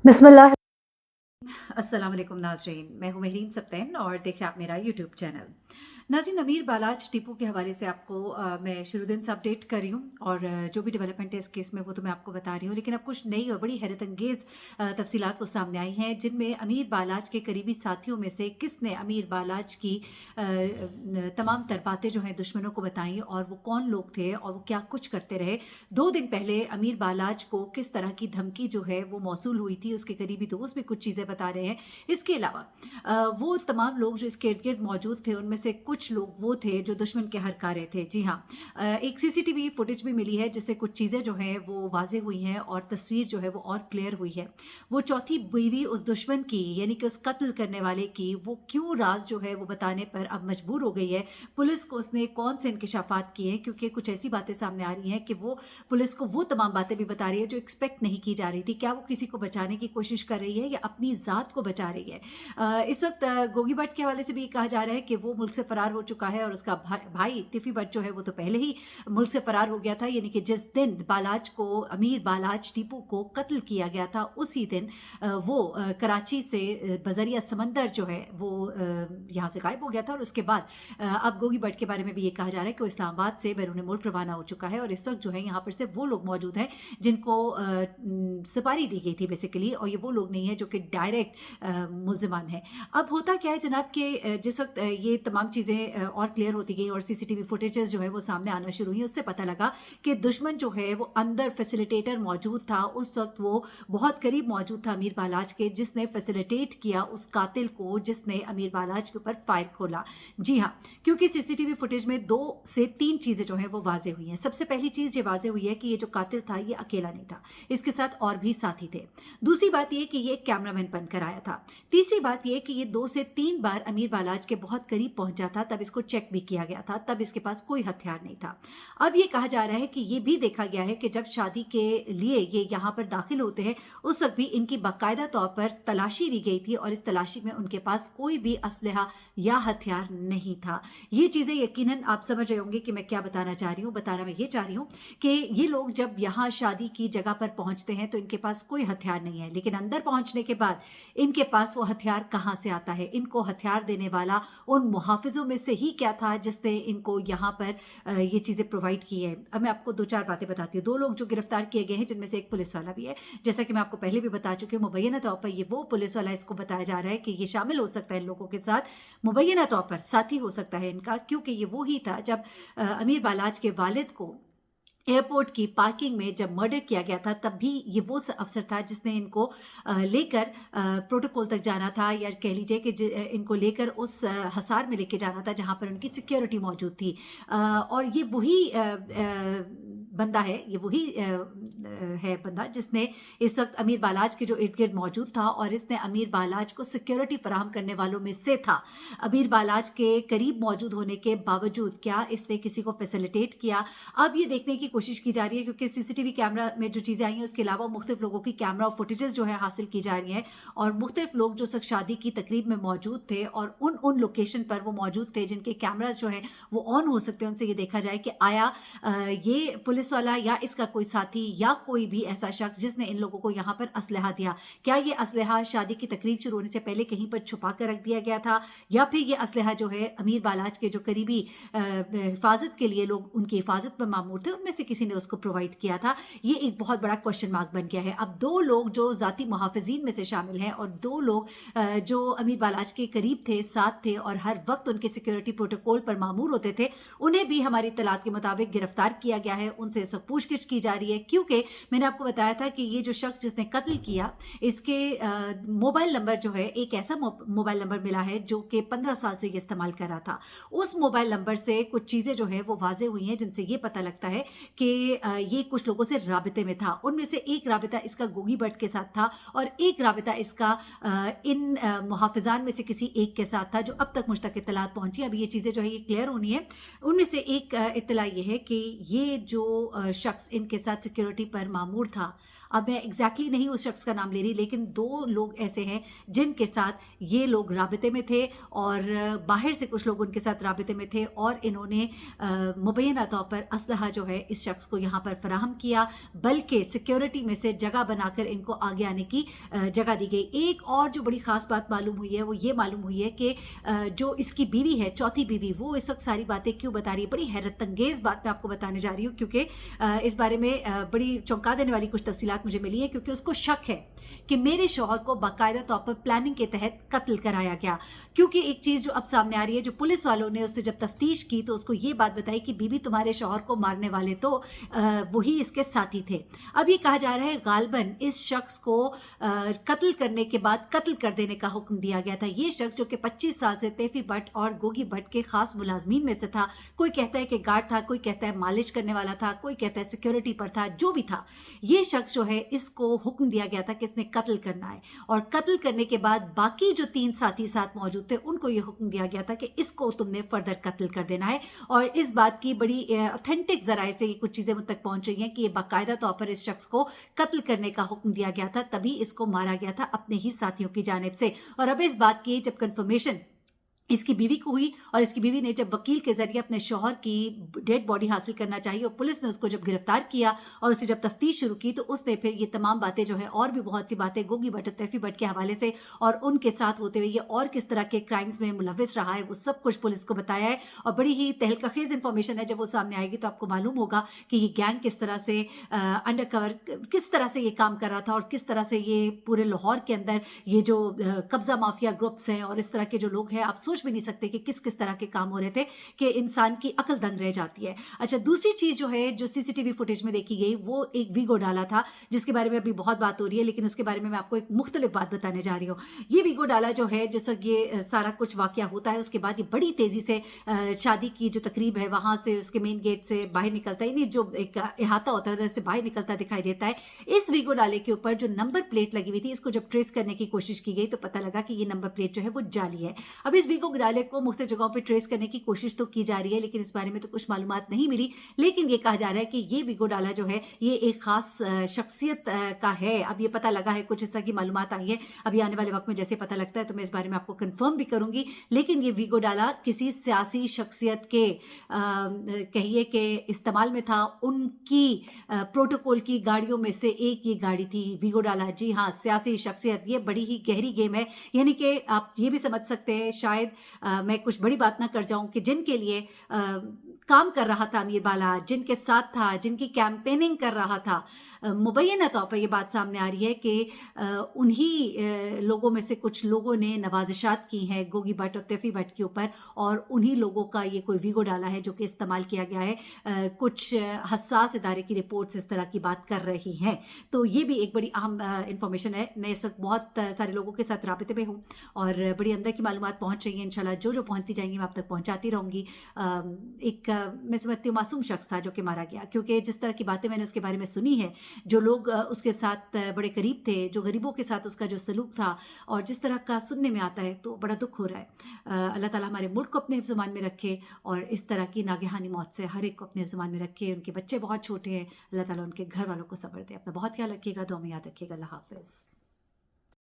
बिस्मिल्लाह। अस्सलाम वालेकुम नाज़रीन, मैं हूँ महरीन सब्तैन और देख रहे हैं आप मेरा यूट्यूब चैनल। नाज़रीन, अमीर बालाज टीपू के हवाले से आपको मैं शुरुदिन से अपडेट कर रही हूँ और जो भी डेवलपमेंट है इस केस में वो तो मैं आपको बता रही हूँ, लेकिन अब कुछ नई और बड़ी हैरत अंगेज़ तफसीलात वो सामने आई हैं जिनमें अमीर बालाज के करीबी साथियों में से किसने अमीर बालाज की तमाम तर बातें जो हैं दुश्मनों को बताई और वो कौन लोग थे और वो क्या कुछ करते रहे। 2 दिन पहले अमीर बालाज को किस तरह की धमकी जो है वो मौसूल हुई थी, उसके करीबी दोस्त भी कुछ चीज़ें बता रहे हैं। इसके अलावा वो तमाम लोग जो इसके इर्द गिर्द मौजूद थे उनमें से कुछ लोग वो थे जो दुश्मन के हरकारे थे। जी हाँ, एक सीसीटीवी फुटेज भी मिली है जिससे कुछ चीज़ें जो हैं वो वाजे हुई हैं और तस्वीर जो है वो और क्लियर हुई है। वो चौथी बीवी उस दुश्मन की यानी कि उस कत्ल करने वाले की वो क्यों राज जो है वो बताने पर अब मजबूर हो गई है। पुलिस को उसने कौन से इंकशाफात किए हैं, क्योंकि कुछ ऐसी बातें सामने आ रही हैं कि वो पुलिस को वो तमाम बातें भी बता रही है जो एक्सपेक्ट नहीं की जा रही थी। क्या वो किसी को बचाने की कोशिश कर रही है या अपनी ज़ात को बचा रही है। इस वक्त गोगी भट्ट के हवाले से भी कहा जा रहा है कि वो मुल्क से फरार हो चुका है और उसका भाई तिफी भट्ट जो है वो तो पहले ही मुल्क से फरार हो गया था, यानी कि जिस दिन बालाज को अमीर बालाज टीपू को कत्ल किया गया था उसी दिन वो कराची से बजरिया समंदर जो है वो यहाँ से गायब हो गया था। और उसके बाद अब गोगी भट्ट के बारे में भी ये कहा जा रहा है कि वो इस्लामाबाद से बैरून मुल्क रवाना हो चुका है और इस वक्त जो है यहाँ पर से वो लोग मौजूद हैं जिनको सुपारी दी गई थी बेसिकली, और ये वो लोग नहीं है जो कि डायरेक्ट मुल्जिमान है। अब होता क्या है जनाब कि जिस वक्त ये तमाम चीज़ें और क्लियर होती गई और सीसीटीवी फुटेजेस जो है वो सामने आना शुरू हुई, उससे पता लगा कि दुश्मन जो है वो अंदर फैसिलिटेटर मौजूद था। उस वक्त वो बहुत करीब मौजूद था अमीर बालाज के, जिसने फैसिलिटेट किया उस कातिल को जिसने अमीर बालाज के ऊपर फायर खोला। जी हाँ, क्योंकि सीसीटीवी फुटेज में 2 से 3 चीज़ें जो हैं वो वाजे हुई हैं। सबसे पहली चीज़ ये वाजे हुई है कि ये जो कातिल था ये अकेला नहीं था, इसके साथ और भी साथी थे। दूसरी बात ये कि ये एक कैमरामैन बनकर आया था। तीसरी बात यह कि ये 2 से 3 बार अमीर बालाज के बहुत करीब पहुंचा था, तब इसको चेक भी किया गया था, तब इसके पास कोई हथियार नहीं था। अब ये कहा जा रहा है कि ये भी देखा गया है कि जब शादी के लिए ये यहाँ पर दाखिल होते हैं उस वक्त भी इनकी बाकायदा तौर पर तलाशी ली गई थी और इस तलाशी में उनके पास कोई भी असलहा या हथियार नहीं था। ये चीज़ें यकीनन आप समझ रहे होंगे कि मैं क्या बताना चाह रही हूँ। बताना मैं ये चाह रही हूँ कि ये लोग जब यहाँ शादी की जगह पर पहुंचते हैं तो इनके पास कोई हथियार नहीं है, लेकिन अंदर पहुंचने के बाद इनके पास वो हथियार कहाँ से आता है। इनको हथियार देने वाला उन मुहाफिजों में से ही क्या था जिसने इनको यहाँ पर ये चीज़ें प्रोवाइड की है। अब मैं आपको 2-4 बातें बताती हूँ। 2 लोग जो गिरफ्तार किए गए हैं जिनमें से एक पुलिस वाला भी है। जैसा कि मैं आपको पहले भी बता चुकी हूँ, मुबैना तौर पर ये वो पुलिस वाला इसको बताया जा रहा है कि ये शामिल हो सकता है इन लोगों के साथ, मुबैना तौर पर साथी हो सकता है इनका, क्योंकि ये वो ही था जब अमीर बालाज के वालिद को एयरपोर्ट की पार्किंग में जब मर्डर किया गया था तब भी ये वो अफसर था जिसने इनको लेकर प्रोटोकॉल तक जाना था, या कह लीजिए कि इनको लेकर उस हसार में लेके जाना था जहां पर उनकी सिक्योरिटी मौजूद थी। और ये वही बंदा है, ये वही है बंदा जिसने इस वक्त अमीर बालाज के जो इर्द गिर्द मौजूद था और इसने अमीर बालाज को सिक्योरिटी फराहम करने वालों में से था। अमीर बालाज के करीब मौजूद होने के बावजूद क्या इसने किसी को फैसिलिटेट किया? अब ये देखने की कोशिश की जा रही है, क्योंकि सीसीटीवी कैमरा में जो चीज़ें आई हैं उसके अलावा मुख्तलिफ लोगों की कैमरा फुटेजेस जो है हासिल की जा रही हैं और मुख्तलिफ लोग जो शख्स शादी की तकरीब में मौजूद थे और उन लोकेशन पर वो मौजूद थे जिनके कैमराज जो है वो ऑन हो सकते हैं, उनसे ये देखा जाए कि आया ये पुलिस वाला या इसका कोई साथी या कोई भी ऐसा शख्स जिसने इन लोगों को यहाँ पर असलहा दिया, क्या ये असलहा शादी की तकरीब शुरू होने से पहले कहीं पर छुपा कर रख दिया गया था, या फिर ये असलहा जो है अमीर बालाज के जो करीबी हिफाजत के लिए लोग उनकी हिफाजत पर मामूर थे उनमें से किसी ने उसको प्रोवाइड किया था। ये एक बहुत बड़ा क्वेश्चन मार्क बन गया है। अब 2 लोग जो ज़ाती मुहाफिजीन में से शामिल हैं और 2 लोग जो अमीर बालाज के करीब थे, साथ थे और हर वक्त उनके सिक्योरिटी प्रोटोकॉल पर मामूर होते थे, उन्हें भी हमारी इत्तलात के मुताबिक गिरफ्तार किया गया है। उनसे सब पूछगिछ की जा रही है, क्योंकि मैंने आपको बताया था कि ये जो शख्स जिसने कत्ल किया इसके मोबाइल नंबर जो है, एक ऐसा मोबाइल नंबर मिला है जो कि 15 साल से ये इस्तेमाल कर रहा था। उस मोबाइल नंबर से कुछ चीज़ें जो है वो वाजे हुई हैं जिनसे ये पता लगता है कि ये कुछ लोगों से राबिते में था। उनमें से एक राबिता इसका गोगी भट्ट के साथ था और एक राबिता इसका इन मुहाफिजान में से किसी एक के साथ था, जो अब तक मुझ तक इत्तलात पहुंची। अब ये चीज़ें जो है ये क्लियर होनी है। उनमें से एक इत्तला ये है कि ये जो शख्स इनके साथ सिक्योरिटी पर मामूर था, अब मैं एग्जैक्टली नहीं उस शख्स का नाम ले रही, लेकिन 2 लोग ऐसे हैं जिनके साथ ये लोग राबिते में थे और बाहर से कुछ लोग उनके साथ राबिते में थे और इन्होंने मुबैना तौर पर असलहा जो है इस शख्स को यहाँ पर फराहम किया, बल्कि सिक्योरिटी में से जगह बनाकर इनको आगे आने की जगह दी गई। एक और जो बड़ी ख़ास बात मालूम हुई है वो ये मालूम हुई है कि जो इसकी बीवी है, चौथी बीवी, वो इस वक्त सारी बातें क्यों बता रही है। बड़ी हैरत अंगेज़ बात मैं आपको बताने जा रही हूँ, क्योंकि इस बारे में बड़ी चौंका देने वाली कुछ तफसीलात मुझे मिली है, क्योंकि उसको शक है कि मेरे शौहर को बाकायदा तौर पर प्लानिंग के तहत कत्ल कराया गया। क्योंकि एक चीज़ जो अब सामने आ रही है, जो पुलिस वालों ने उससे जब तफ्तीश की तो उसको ये बात बताई कि बीबी तुम्हारे शौहर को मारने वाले तो वही इसके साथी थे। अब ये कहा जा रहा है गालबन इस शख्स को कत्ल करने के बाद कत्ल कर देने का हुक्म दिया गया था। ये शख्स जो कि 25 साल से तैफी भट्ट और गोगी भट्ट के खास मुलाजमीन में से था, कोई कहता है कि गार्ड था, कोई कहता है मालिश करने वाला था, कोई कहता है सिक्योरिटी पर था, जो भी था, ये शख्स जो है इसको हुक्म दिया गया था कि इसने कत्ल करना है। और कत्ल करने के बाद बाकी जो 3 साथी साथ मौजूद थे उनको ये हुक्म दिया गया था कि इसको तुमने फर्दर कत्ल कर देना है। और इस बात की बड़ी ऑथेंटिक जराए से ये कुछ चीज़ें मुझ तक पहुंच रही हैं कि ये बाकायदा तौर पर इस शख्स को कत्ल करने का हुक्म दिया गया था, तभी इसको मारा गया था अपने ही साथियों की जानिब से। और अब इस बात की जब कंफर्मेशन इसकी बीवी को हुई और इसकी बीवी ने जब वकील के जरिए अपने शौहर की डेड बॉडी हासिल करना चाहिए और पुलिस ने उसको जब गिरफ्तार किया और उसे जब तफ्तीश शुरू की, तो उसने फिर ये तमाम बातें जो है और भी बहुत सी बातें गोगी भट्ट, तैफी भट्ट के हवाले से और उनके साथ होते हुए ये और किस तरह के क्राइम्स में मुलविस रहा है वो सब कुछ पुलिस को बताया है। और बड़ी ही तहलकाखेज इंफॉर्मेशन है, जब वो सामने आएगी तो आपको मालूम होगा कि ये गैंग किस तरह से अंडर कवर किस तरह से ये काम कर रहा था और किस तरह से ये पूरे लाहौर के अंदर ये जो कब्जा माफिया ग्रुप्स हैं और इस तरह के जो लोग हैं, आप सोच भी नहीं सकते कि किस किस तरह के काम हो रहे थे कि इंसान की अकल दंग रह जाती है। अच्छा, दूसरी चीज जो है जो सीसीटीवी फुटेज में देखी गई वो एक वीगो डाला था, जिसके बारे में अभी बहुत बात हो रही है, लेकिन उसके बारे में मैं आपको एक मुख्तलिफ बात बताने जा रही हूँ। ये वीगो डाला जो है, जिस वक्त ये सारा कुछ वाकया होता है उसके बाद ये बड़ी तेजी से शादी की जो तकरीब है वहां से उसके मेन गेट से बाहर निकलता है, नहीं जो एक अहाता होता है से बाहर निकलता दिखाई देता है। इस वीगो डाले के ऊपर जो नंबर प्लेट लगी हुई थी, इसको जब ट्रेस करने की कोशिश की गई तो पता लगा कि ये नंबर प्लेट जो है वो जाली है। अब इस वीगो डाले को मुख्तलिफ जगहों पे ट्रेस करने की कोशिश तो की जा रही है, लेकिन इस बारे में तो कुछ मालूमात नहीं मिली। लेकिन ये कहा जा रहा है कि ये वीगो डाला जो है ये एक खास शख्सियत का है। अब ये पता लगा है, कुछ इस तरह की मालूमात आई है, अभी आने वाले वक्त में जैसे पता लगता है तो मैं इस बारे में आपको कंफर्म भी करूंगी। लेकिन ये वीगो डाला किसी सियासी शख्सियत के कहिए कि इस्तेमाल में था, उनकी प्रोटोकॉल की गाड़ियों में से एक ये गाड़ी थी वीगो डाला। जी हाँ, सियासी शख्सियत, ये बड़ी ही गहरी गेम है। यानी कि आप ये भी समझ सकते हैं, शायद मैं कुछ बड़ी बात ना कर जाऊं, कि जिनके लिए काम कर रहा था अमीर बाला, जिनके साथ था, जिनकी कैंपेनिंग कर रहा था, मुबैना तौर पर यह बात सामने आ रही है कि उन्हीं लोगों में से कुछ लोगों ने नवाजिशात की हैं गोगी भट्ट और तैफी भट्ट के ऊपर, और उन्हीं लोगों का ये कोई वीगो डाला है जो कि इस्तेमाल किया गया है। कुछ हसास इदारे की रिपोर्ट्स इस तरह की बात कर रही हैं। तो ये भी एक बड़ी अहम इंफॉर्मेशन है। मैं इस वक्त बहुत सारे लोगों के साथ राबिते में हूँ और बड़ी अंदर की मालूमात पहुँच रही हैं। इंशाल्लाह जो जो पहुँचती जाएंगी मैं आप तक पहुँचाती रहूँगी। एक मैं समझती हूँ मासूम शख्स था जो कि मारा गया, क्योंकि जिस तरह की बातें मैंने उसके बारे में सुनी है, जो लोग उसके साथ बड़े करीब थे, जो गरीबों के साथ उसका जो सलूक था और जिस तरह का सुनने में आता है, तो बड़ा दुख हो रहा है। अल्लाह ताला हमारे मुल्क को अपने हिफ्ज़-ए-मान में रखे और इस तरह की नागहानी मौत से हर एक को अपने हिफ्ज़-ए-मान में रखे। उनके बच्चे बहुत छोटे हैं, अल्लाह ताला उनके घर वालों को सब्र दे। अपना बहुत ख्याल रखिएगा, दुआ में याद रखिएगा। अल्लाह हाफ़िज़।